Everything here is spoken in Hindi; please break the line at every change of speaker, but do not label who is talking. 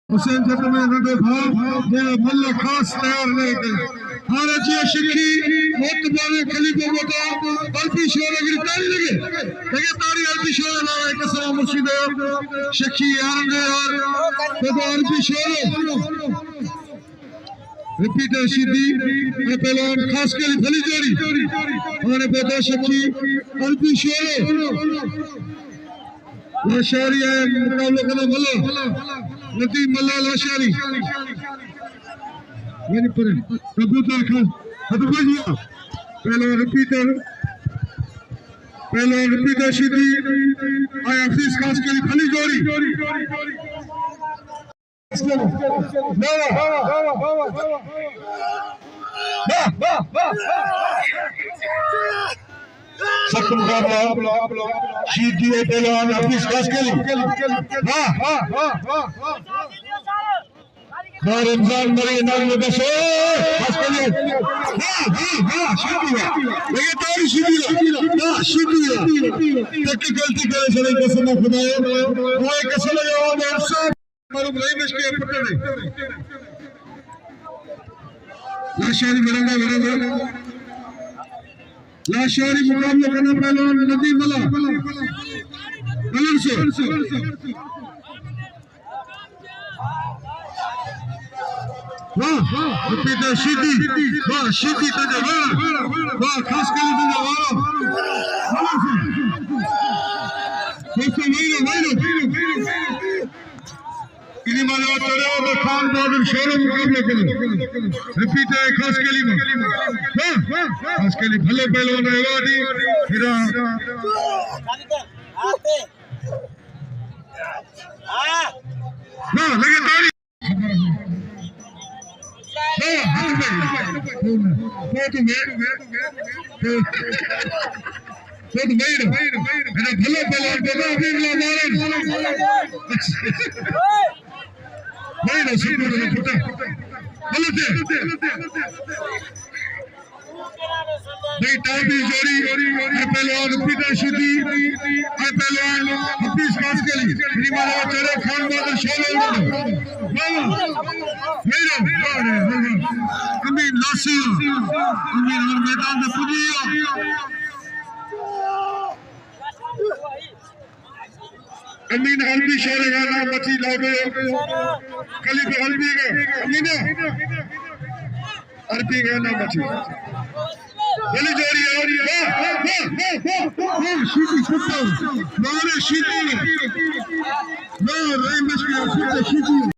हुसैन जब में न देखा ये मल्ल खास तैयार नहीं थे हारे जी शिखी मोत बारे खलीफा मोता अल्पी शोर गिरतारी लगे तारी अल्पी शोर लावे कसम मुर्शिद शिखी आरंगे और तो अल्पी शोर रिपीटर सीधी पहलवान खास के लिए भली जोड़ी हमारे बेटा शिखी अल्पी शोर लाशारी है मुकाबला करने वाला नदी मल्ला लाशारी यानी पर कबूतर खान हदबजिया पहला रिपीटर सीधी आया फीस खास के लिए भली जोड़ी सख्त मुकाबला सीधी पहलवान फीस खास के लिए रमजान मरी नाम में बसो खास के लिए लेकिन तारी सीधी तक गलती करे चले कसम खुदाए वो एक कसम है और सब मालूम नहीं मुश्किल पता नहीं लाशारी बरंगा लाशारी मुकाबला करना पहलवान नदी मला मलन से वाह रिपीटर सीधी वाह सीधी तजे वाह खास के लिए तजे वाह इन्हीं मालूम चले और खान बहादुर शोर मुकाबला करो रिपीटर खास के लिए खास के लिए भले पहलवान एवाडी फिरा ना लगे तारी पहलवान रिपीटर सीधी पहलवान हफीज खास के लिए चले खान बहादुर शोर अमीन नासिर अमीन हर मैदान में पुजिया अमीन हल्दी शोर गाना मची लागे कली पे हल्दी का अमीना अरबी गाना मची बली जोड़ी वाह सीधी छुट्टा मारे सीधी ना रही मुश्किल सीधी